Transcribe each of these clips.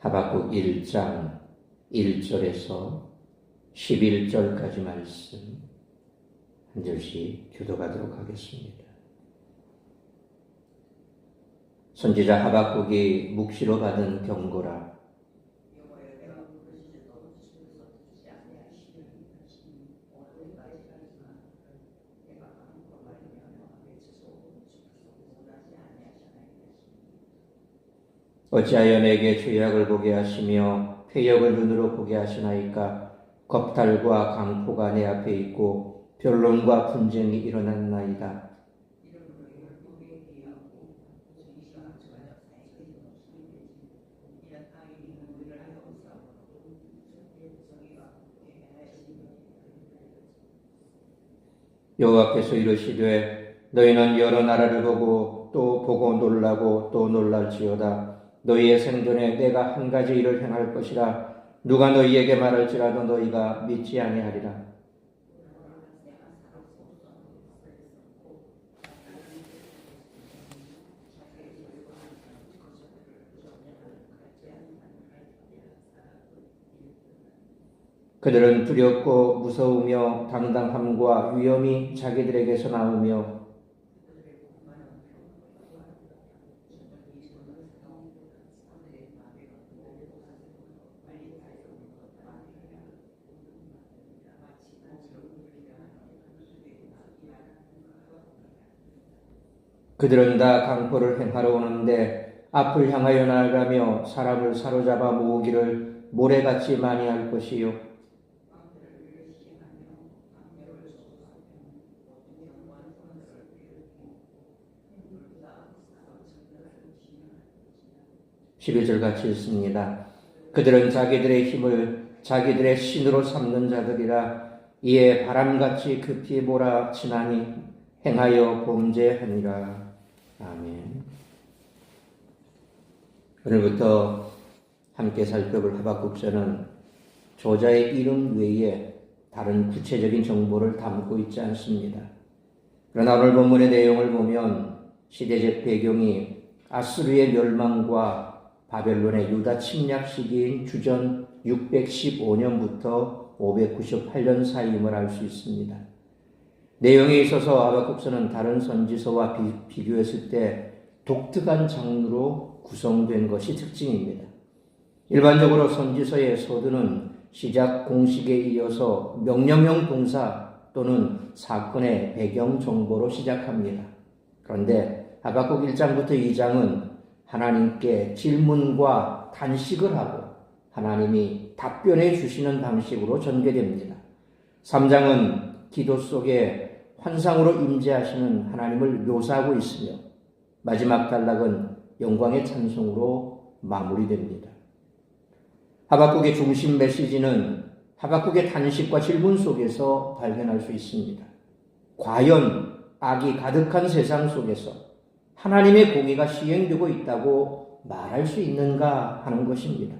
하박국 1장 1절에서 11절까지 말씀 한 절씩 교독하도록 하겠습니다. 선지자 하박국이 묵시로 받은 경고라. 어찌하여 내게 죄악을 보게 하시며 패역을 눈으로 보게 하시나이까? 겁탈과 강포가 내 앞에 있고 변론과 분쟁이 일어났나이다. 여호와께서 이르시되 너희는 여러 나라를 보고 또 보고 놀라고 또 놀랄지어다. 너희의 생존에 내가 한 가지 일을 행할 것이라. 누가 너희에게 말할지라도 너희가 믿지 아니하리라. 그들은 두렵고 무서우며 당당함과 위엄이 자기들에게서 나오며 그들은 다 강포를 행하러 오는데 앞을 향하여 나아가며 사람을 사로잡아 모으기를 모래같이 많이 할 것이요. 11절 같이 읽습니다. 그들은 자기들의 힘을 자기들의 신으로 삼는 자들이라. 이에 바람같이 급히 몰아치나니 행하여 범죄하니라. 아멘. 오늘부터 함께 살펴볼 하박국서는 저자의 이름 외에 다른 구체적인 정보를 담고 있지 않습니다. 그러나 오늘 본문의 내용을 보면 시대적 배경이 아수르의 멸망과 바벨론의 유다 침략 시기인 주전 615년부터 598년 사이임을 알 수 있습니다. 내용에 있어서 하박국서는 다른 선지서와 비교했을 때 독특한 장르로 구성된 것이 특징입니다. 일반적으로 선지서의 서두는 시작 공식에 이어서 명령형 동사 또는 사건의 배경 정보로 시작합니다. 그런데 하박국 1장부터 2장은 하나님께 질문과 단식을 하고 하나님이 답변해 주시는 방식으로 전개됩니다. 3장은 기도 속에 환상으로 임재하시는 하나님을 묘사하고 있으며 마지막 단락은 영광의 찬송으로 마무리됩니다. 하박국의 중심 메시지는 하박국의 단식과 질문 속에서 발견할 수 있습니다. 과연 악이 가득한 세상 속에서 하나님의 공의가 시행되고 있다고 말할 수 있는가 하는 것입니다.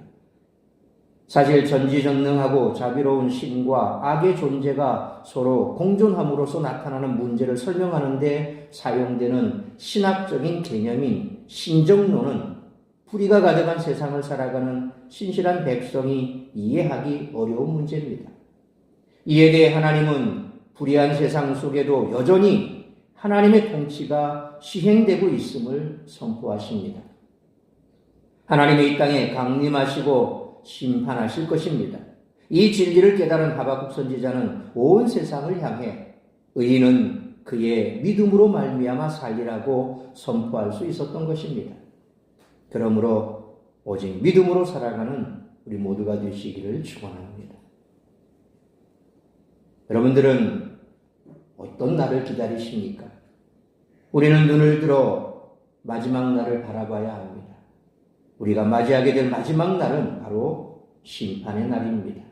사실 전지전능하고 자비로운 신과 악의 존재가 서로 공존함으로써 나타나는 문제를 설명하는 데 사용되는 신학적인 개념인 신정론은 불의가 가득한 세상을 살아가는 신실한 백성이 이해하기 어려운 문제입니다. 이에 대해 하나님은 불의한 세상 속에도 여전히 하나님의 통치가 시행되고 있음을 선포하십니다. 하나님의 이 땅에 강림하시고 심판하실 것입니다. 이 진리를 깨달은 하박국 선지자는 온 세상을 향해 의인은 그의 믿음으로 말미암아 살리라고 선포할 수 있었던 것입니다. 그러므로 오직 믿음으로 살아가는 우리 모두가 되시기를 축원합니다. 여러분들은 어떤 날을 기다리십니까? 우리는 눈을 들어 마지막 날을 바라봐야 합니다. 우리가 맞이하게 될 마지막 날은 바로 심판의 날입니다.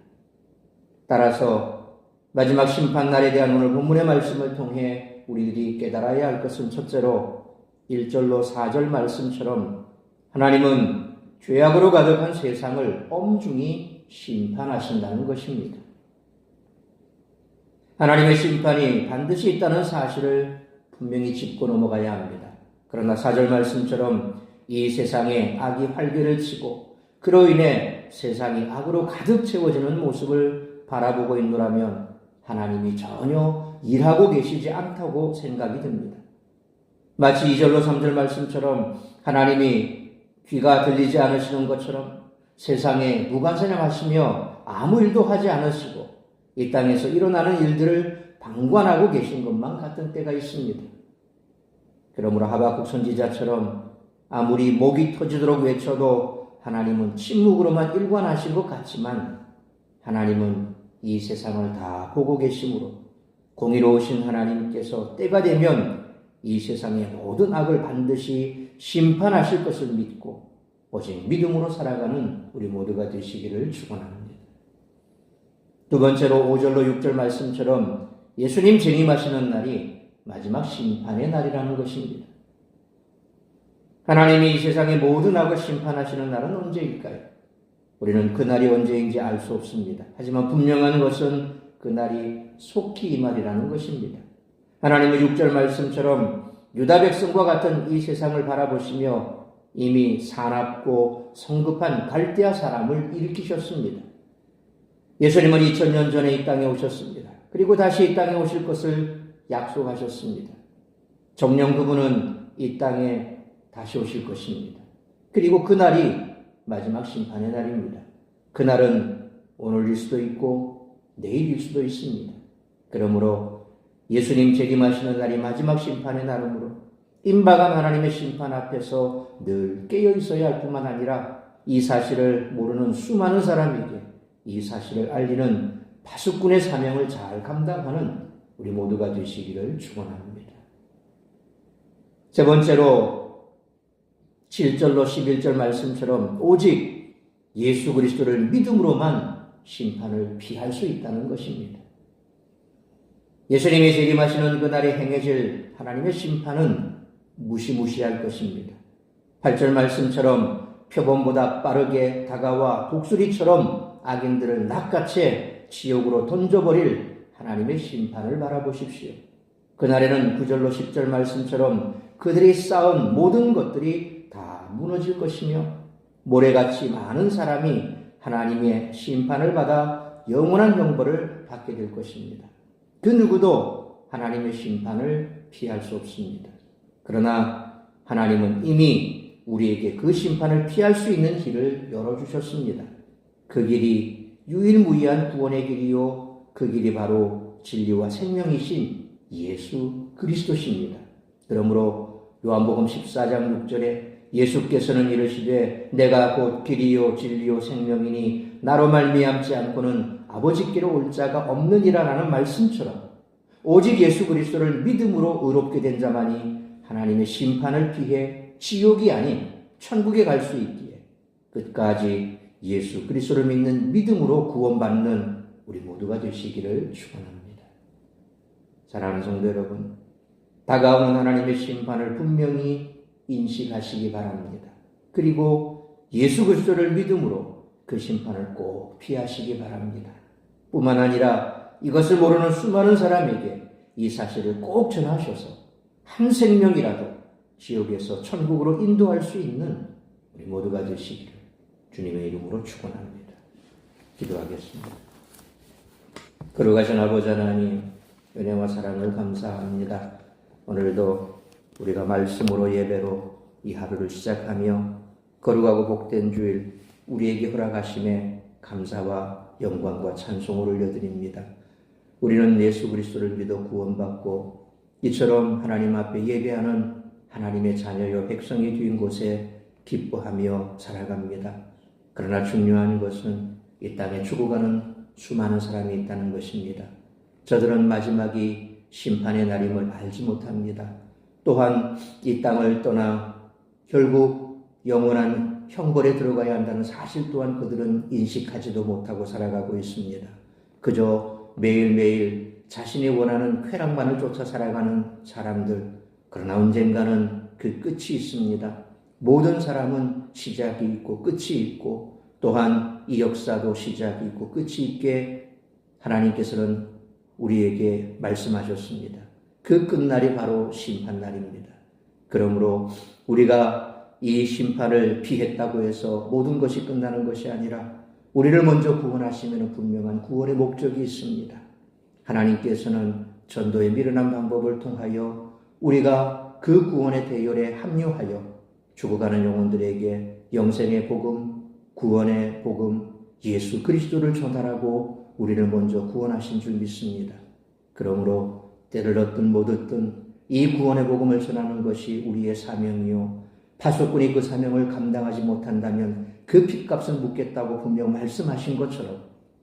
따라서 마지막 심판 날에 대한 오늘 본문의 말씀을 통해 우리들이 깨달아야 할 것은 첫째로 1절로 4절 말씀처럼 하나님은 죄악으로 가득한 세상을 엄중히 심판하신다는 것입니다. 하나님의 심판이 반드시 있다는 사실을 분명히 짚고 넘어가야 합니다. 그러나 4절 말씀처럼 이 세상에 악이 활개를 치고 그로 인해 세상이 악으로 가득 채워지는 모습을 바라보고 있노라면 하나님이 전혀 일하고 계시지 않다고 생각이 듭니다. 마치 2절로 3절 말씀처럼 하나님이 귀가 들리지 않으시는 것처럼 세상에 무관사냥하시며 아무 일도 하지 않으시고 이 땅에서 일어나는 일들을 방관하고 계신 것만 같은 때가 있습니다. 그러므로 하박국 선지자처럼 아무리 목이 터지도록 외쳐도 하나님은 침묵으로만 일관하신 것 같지만 하나님은 이 세상을 다 보고 계시므로 공의로우신 하나님께서 때가 되면 이 세상의 모든 악을 반드시 심판하실 것을 믿고 오직 믿음으로 살아가는 우리 모두가 되시기를 축원합니다. 두 번째로 5절로 6절 말씀처럼 예수님 재림하시는 날이 마지막 심판의 날이라는 것입니다. 하나님이 이 세상의 모든 악을 심판하시는 날은 언제일까요? 우리는 그 날이 언제인지 알 수 없습니다. 하지만 분명한 것은 그 날이 속히 임하리라는 것입니다. 하나님의 6절 말씀처럼 유다 백성과 같은 이 세상을 바라보시며 이미 사납고 성급한 갈대아 사람을 일으키셨습니다. 예수님은 2000년 전에 이 땅에 오셨습니다. 그리고 다시 이 땅에 오실 것을 약속하셨습니다. 정녕 그분은 이 땅에 다시 오실 것입니다. 그리고 그날이 마지막 심판의 날입니다. 그날은 오늘일 수도 있고 내일일 수도 있습니다. 그러므로 예수님 재림하시는 날이 마지막 심판의 날이므로 임박한 하나님의 심판 앞에서 늘 깨어 있어야 할 뿐만 아니라 이 사실을 모르는 수많은 사람에게 이 사실을 알리는 파수꾼의 사명을 잘 감당하는 우리 모두가 되시기를 축원합니다. 세 번째로 7절로 11절 말씀처럼 오직 예수 그리스도를 믿음으로만 심판을 피할 수 있다는 것입니다. 예수님이 재림하시는 그날에 행해질 하나님의 심판은 무시무시할 것입니다. 8절 말씀처럼 표범보다 빠르게 다가와 독수리처럼 악인들을 낚아채 지옥으로 던져버릴 하나님의 심판을 바라보십시오. 그날에는 9절로 10절 말씀처럼 그들이 쌓은 모든 것들이 다 무너질 것이며 모래같이 많은 사람이 하나님의 심판을 받아 영원한 형벌을 받게 될 것입니다. 그 누구도 하나님의 심판을 피할 수 없습니다. 그러나 하나님은 이미 우리에게 그 심판을 피할 수 있는 길을 열어주셨습니다. 그 길이 유일무이한 구원의 길이요 그 길이 바로 진리와 생명이신 예수 그리스도십니다. 그러므로 요한복음 14장 6절에 예수께서는 이르시되 내가 곧 길이요 진리요 생명이니 나로 말미암지 않고는 아버지께로 올 자가 없느니라라는 말씀처럼 오직 예수 그리스도를 믿음으로 의롭게 된 자만이 하나님의 심판을 피해 지옥이 아닌 천국에 갈 수 있기에 끝까지 예수 그리스도를 믿는 믿음으로 구원받는 우리 모두가 되시기를 축원합니다. 사랑하는 성도 여러분, 다가오는 하나님의 심판을 분명히 인식하시기 바랍니다. 그리고 예수 그리스도를 믿음으로 그 심판을 꼭 피하시기 바랍니다. 뿐만 아니라 이것을 모르는 수많은 사람에게 이 사실을 꼭 전하셔서 한 생명이라도 지옥에서 천국으로 인도할 수 있는 우리 모두가 되시기를 주님의 이름으로 축원합니다. 기도하겠습니다. 거룩하신 아버지 하나님, 은혜와 사랑을 감사합니다. 오늘도 우리가 말씀으로 예배로 이 하루를 시작하며 거룩하고 복된 주일 우리에게 허락하심에 감사와 영광과 찬송을 올려드립니다. 우리는 예수 그리스도를 믿어 구원받고 이처럼 하나님 앞에 예배하는 하나님의 자녀여 백성이 된 곳에 기뻐하며 살아갑니다. 그러나 중요한 것은 이 땅에 죽어가는 수많은 사람이 있다는 것입니다. 저들은 마지막이 심판의 날임을 알지 못합니다. 또한 이 땅을 떠나 결국 영원한 형벌에 들어가야 한다는 사실 또한 그들은 인식하지도 못하고 살아가고 있습니다. 그저 매일매일 자신이 원하는 쾌락만을 쫓아 살아가는 사람들, 그러나 언젠가는 그 끝이 있습니다. 모든 사람은 시작이 있고 끝이 있고 또한 이 역사도 시작이 있고 끝이 있게 하나님께서는 우리에게 말씀하셨습니다. 그 끝날이 바로 심판날입니다. 그러므로 우리가 이 심판을 피했다고 해서 모든 것이 끝나는 것이 아니라 우리를 먼저 구원하시면 분명한 구원의 목적이 있습니다. 하나님께서는 전도의 미련한 방법을 통하여 우리가 그 구원의 대열에 합류하여 죽어가는 영혼들에게 영생의 복음, 구원의 복음, 예수 그리스도를 전하라고 우리를 먼저 구원하신 줄 믿습니다. 그러므로 때를 얻든 못 얻든 이 구원의 복음을 전하는 것이 우리의 사명이요, 파수꾼이 그 사명을 감당하지 못한다면 그 핏값은 묻겠다고 분명 말씀하신 것처럼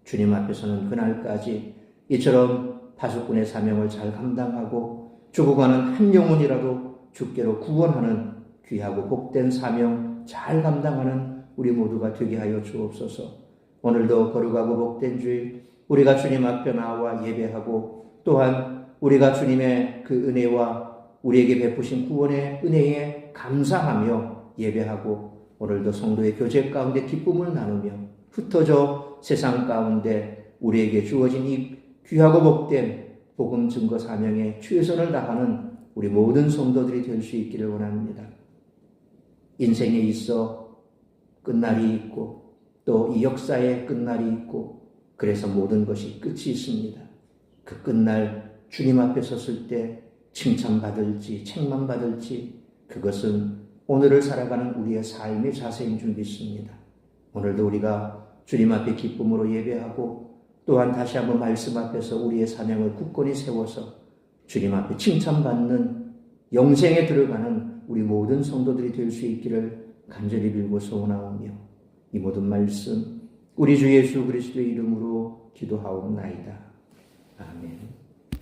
주님 앞에서는 그날까지 이처럼 파수꾼의 사명을 잘 감당하고 죽어가는 한 영혼이라도 주께로 구원하는 귀하고 복된 사명 잘 감당하는 우리 모두가 되게 하여 주옵소서. 오늘도 거룩하고 복된 주일 우리가 주님 앞에 나와 예배하고 또한 우리가 주님의 그 은혜와 우리에게 베푸신 구원의 은혜에 감사하며 예배하고 오늘도 성도의 교제 가운데 기쁨을 나누며 흩어져 세상 가운데 우리에게 주어진 이 귀하고 복된 복음 증거 사명에 최선을 다하는 우리 모든 성도들이 될 수 있기를 원합니다. 인생에 있어 끝날이 있고 또 이 역사에 끝날이 있고 그래서 모든 것이 끝이 있습니다. 그 끝날 주님 앞에 섰을 때 칭찬받을지 책망받을지 그것은 오늘을 살아가는 우리의 삶의 자세인 줄 믿습니다. 오늘도 우리가 주님 앞에 기쁨으로 예배하고 또한 다시 한번 말씀 앞에서 우리의 사명을 굳건히 세워서 주님 앞에 칭찬받는 영생에 들어가는 우리 모든 성도들이 될 수 있기를 간절히 빌고 소원하오며 이 모든 말씀 우리 주 예수 그리스도의 이름으로 기도하옵나이다. 아멘.